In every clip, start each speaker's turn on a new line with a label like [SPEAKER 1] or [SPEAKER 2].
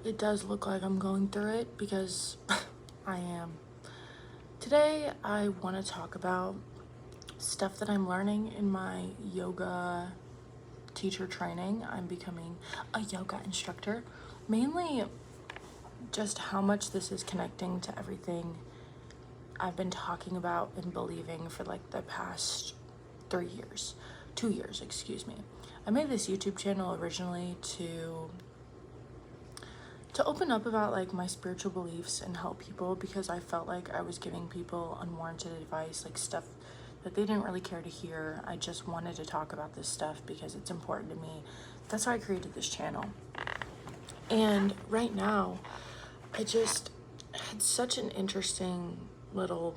[SPEAKER 1] It does look like I'm going through it because I am. Today, I want to talk about stuff that I'm learning in my yoga teacher training. I'm becoming a yoga instructor. Mainly just how much this is connecting to everything I've been talking about and believing for like the past 3 years. 2 years, excuse me. I made this YouTube channel originally to open up about like my spiritual beliefs and help people, because I felt like I was giving people unwarranted advice, like stuff that they didn't really care to hear. I just wanted to talk about this stuff because it's important to me. That's why I created this channel. And right now, I just had such an interesting little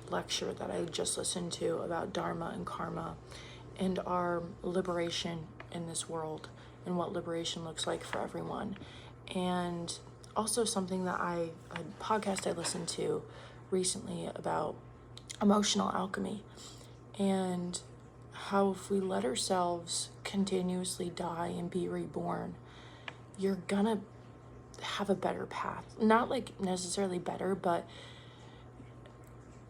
[SPEAKER 1] lecture that I just listened to about Dharma and karma and our liberation in this world and what liberation looks like for everyone. And also something that a podcast I listened to recently about emotional alchemy and how if we let ourselves continuously die and be reborn, you're gonna have a better path. Not like necessarily better, but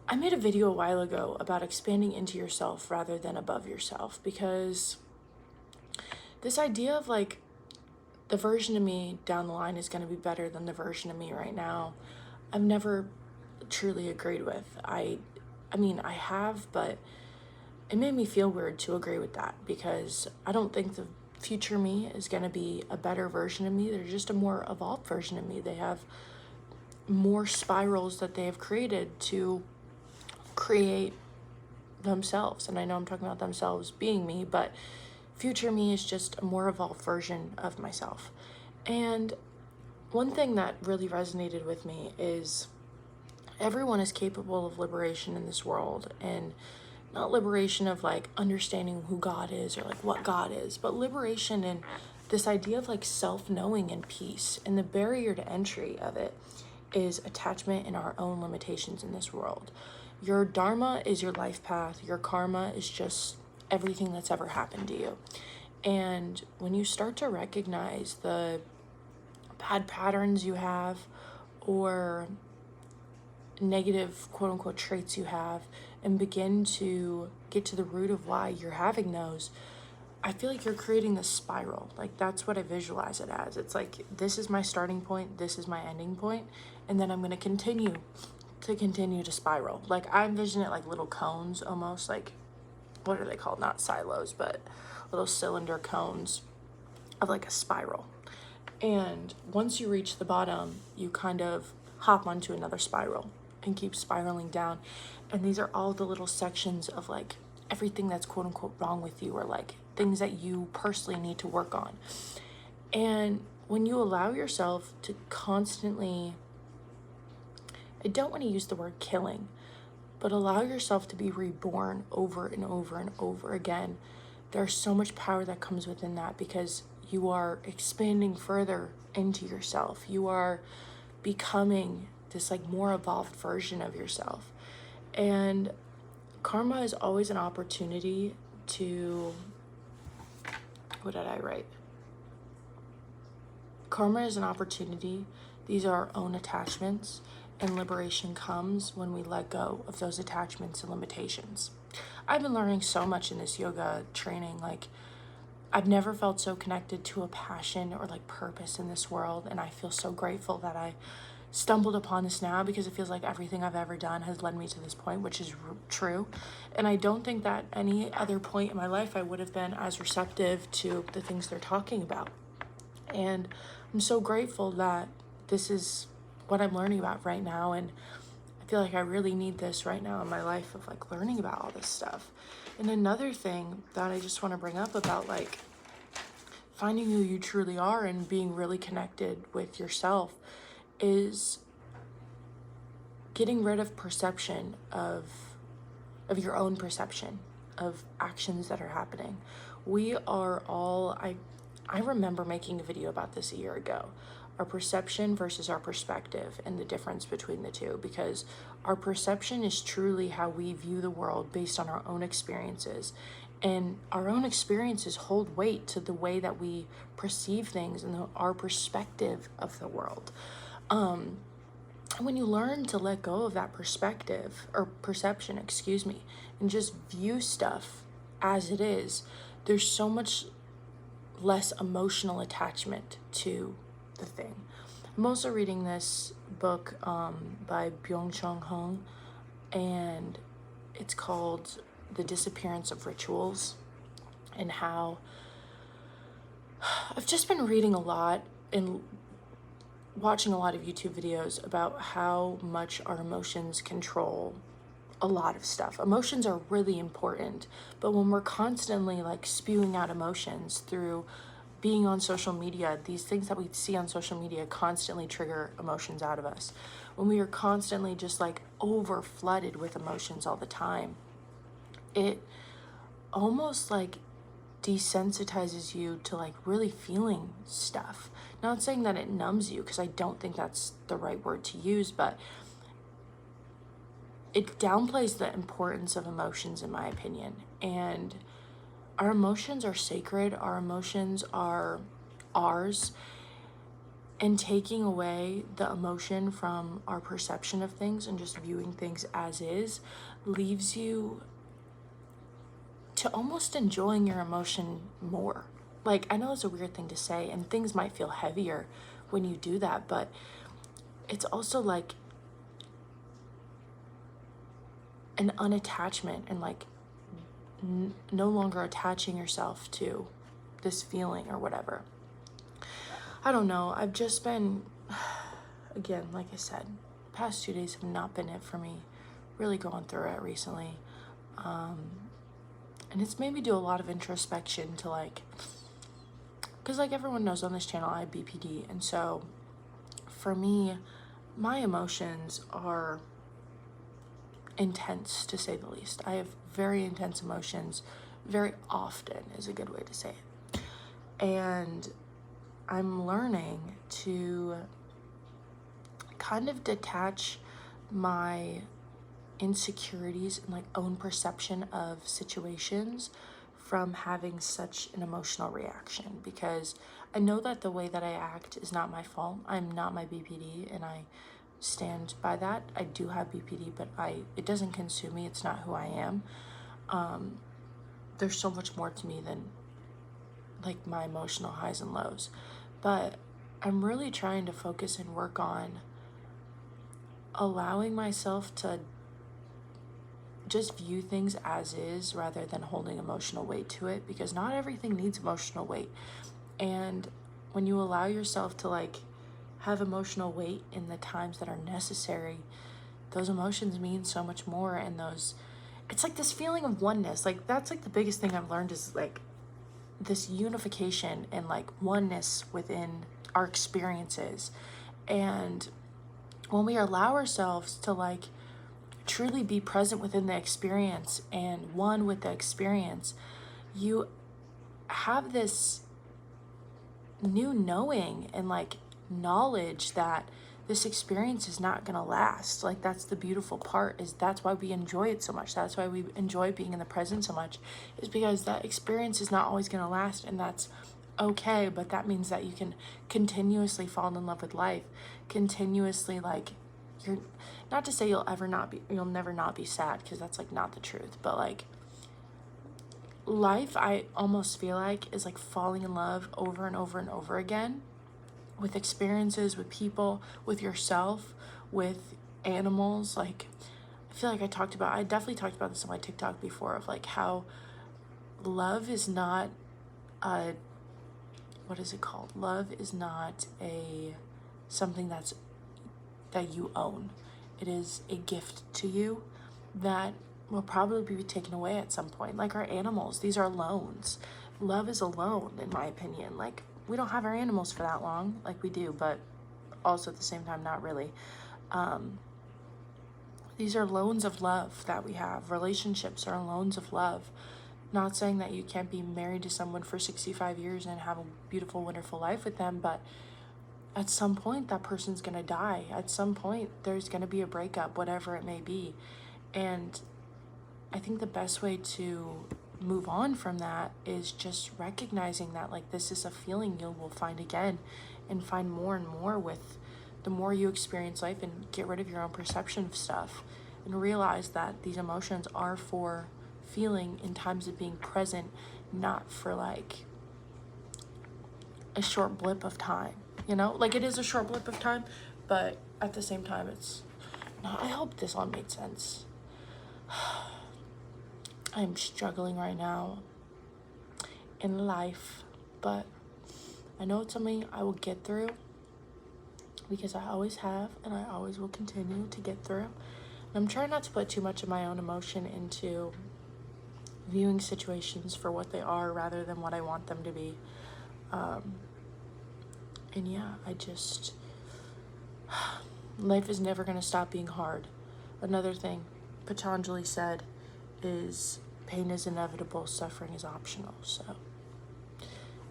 [SPEAKER 1] I made a video a while ago about expanding into yourself rather than above yourself, because this idea of like the version of me down the line is going to be better than the version of me right now, I've never truly agreed with. I mean, I have, but it made me feel weird to agree with that, because I don't think the future me is going to be a better version of me. They're just a more evolved version of me. They have more spirals that they have created to create themselves. And I know I'm talking about themselves being me, but future me is just a more evolved version of myself. And one thing that really resonated with me is everyone is capable of liberation in this world, and not liberation of like understanding who God is or like what God is, but liberation in this idea of like self-knowing and peace. And the barrier to entry of it is attachment and our own limitations in this world. Your dharma is your life path. Your karma is just everything that's ever happened to you. And when you start to recognize the bad patterns you have or negative quote unquote traits you have and begin to get to the root of why you're having those, I feel like you're creating this spiral. Like that's what I visualize it as. It's like, this is my starting point, this is my ending point, and then I'm going to continue to spiral. Like I envision it like little cones almost, like what are they called? Not silos, but little cylinder cones of like a spiral. And once you reach the bottom, you kind of hop onto another spiral and keep spiraling down. And these are all the little sections of like everything that's quote unquote wrong with you, or like things that you personally need to work on. And when you allow yourself to constantly, I don't want to use the word killing, but allow yourself to be reborn over and over and over again, there's so much power that comes within that, because you are expanding further into yourself. You are becoming this like more evolved version of yourself. And karma is always an opportunity to, what did I write? Karma is an opportunity. These are our own attachments, and liberation comes when we let go of those attachments and limitations. I've been learning so much in this yoga training. Like, I've never felt so connected to a passion or like purpose in this world, and I feel so grateful that I stumbled upon this now, because it feels like everything I've ever done has led me to this point, which is true. And I don't think that any other point in my life I would have been as receptive to the things they're talking about. And I'm so grateful that this is what I'm learning about right now. And I feel like I really need this right now in my life, of like learning about all this stuff. And another thing that I just want to bring up about like finding who you truly are and being really connected with yourself is getting rid of perception of your own perception of actions that are happening. We are all, I remember making a video about this a year ago, our perception versus our perspective and the difference between the two, because our perception is truly how we view the world based on our own experiences. And our own experiences hold weight to the way that we perceive things and our perspective of the world. When you learn to let go of that perspective or perception, and just view stuff as it is, there's so much less emotional attachment to the thing. I'm also reading this book by Byung-Chul Han, and it's called The Disappearance of Rituals, and how I've just been reading a lot and watching a lot of YouTube videos about how much our emotions control a lot of stuff. Emotions are really important, but when we're constantly like spewing out emotions through being on social media, these things that we see on social media constantly trigger emotions out of us. When we are constantly just like over flooded with emotions all the time, it almost like desensitizes you to like really feeling stuff. Not saying that it numbs you, because I don't think that's the right word to use, but it downplays the importance of emotions, in my opinion. And our emotions are sacred, our emotions are ours, and taking away the emotion from our perception of things and just viewing things as is leaves you to almost enjoying your emotion more. Like, I know it's a weird thing to say, and things might feel heavier when you do that, but it's also like an unattachment and like no longer attaching yourself to this feeling or whatever. I don't know. I've just been, again, like I said, past 2 days have not been it for me. Really going through it recently. And it's made me do a lot of introspection to like, because like everyone knows on this channel, I have BPD. And so for me, my emotions are intense, to say the least. I have very intense emotions very often, is a good way to say it. And I'm learning to kind of detach my insecurities and like own perception of situations from having such an emotional reaction, because I know that the way that I act is not my fault. I'm not my BPD, and I stand by that. I do have BPD, but it doesn't consume me. It's not who I am. There's so much more to me than like my emotional highs and lows. But I'm really trying to focus and work on allowing myself to just view things as is rather than holding emotional weight to it, because not everything needs emotional weight. And when you allow yourself to like have emotional weight in the times that are necessary, those emotions mean so much more. And it's like this feeling of oneness. Like that's like the biggest thing I've learned, is like this unification and like oneness within our experiences. And when we allow ourselves to like truly be present within the experience and one with the experience, you have this new knowing and like knowledge that this experience is not gonna last. Like that's the beautiful part, is that's why we enjoy it so much. That's why we enjoy being in the present so much, is because that experience is not always gonna last, and that's okay. But that means that you can continuously fall in love with life, continuously like, you're not to say you'll never not be sad, because that's like not the truth, but like life, I almost feel like, is like falling in love over and over and over again with experiences, with people, with yourself, with animals. Like I feel like I definitely talked about this on my TikTok before, of like how love is not a, what is it called? Love is not something that you own. It is a gift to you that will probably be taken away at some point. Like our animals, these are loans. Love is a loan, in my opinion. Like we don't have our animals for that long, like we do, but also at the same time, not really. These are loans of love that we have. Relationships are loans of love. Not saying that you can't be married to someone for 65 years and have a beautiful, wonderful life with them, but at some point that person's gonna die. At some point there's gonna be a breakup, whatever it may be. And I think the best way to move on from that is just recognizing that like this is a feeling you will find again and find more and more with the more you experience life, and get rid of your own perception of stuff and realize that these emotions are for feeling in times of being present, not for like a short blip of time, you know? Like, it is a short blip of time, but at the same time, it's not. I hope this all made sense. I'm struggling right now in life, but I know it's something I will get through because I always have, and I always will continue to get through. And I'm trying not to put too much of my own emotion into viewing situations for what they are rather than what I want them to be. And yeah, life is never going to stop being hard. Another thing Patanjali said is pain is inevitable, suffering is optional. So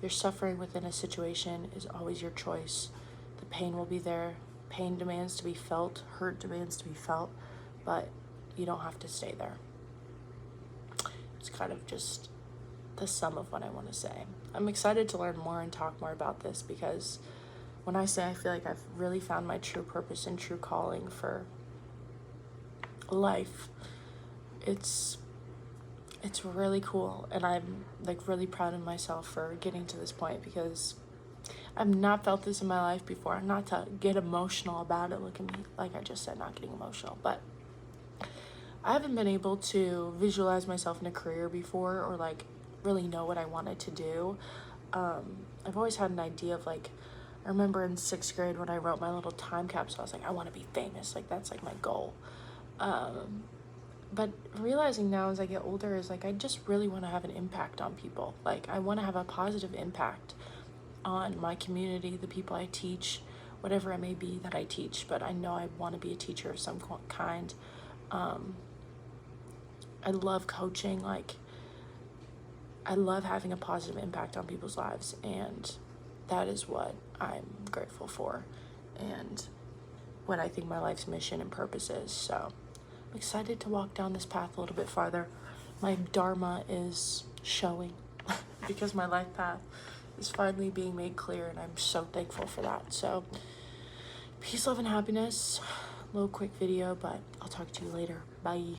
[SPEAKER 1] your suffering within a situation is always your choice. The pain will be there. Pain demands to be felt, hurt demands to be felt, but you don't have to stay there. It's kind of just the sum of what I want to say. I'm excited to learn more and talk more about this, because when I say I feel like I've really found my true purpose and true calling for life, it's really cool, and I'm like really proud of myself for getting to this point, because I've not felt this in my life before. Not to get emotional about it, look at me, like I just said, not getting emotional, but I haven't been able to visualize myself in a career before, or like really know what I wanted to do. I've always had an idea of like, I remember in 6th grade when I wrote my little time capsule, I was like, I want to be famous, like that's like my goal. But realizing now as I get older is like, I just really want to have an impact on people. Like, I want to have a positive impact on my community, the people I teach, whatever it may be that I teach, but I know I want to be a teacher of some kind. I love coaching, like I love having a positive impact on people's lives, and that is what I'm grateful for and what I think my life's mission and purpose is. So I'm excited to walk down this path a little bit farther. My dharma is showing because my life path is finally being made clear, and I'm so thankful for that. So peace, love, and happiness. A little quick video, but I'll talk to you later. Bye.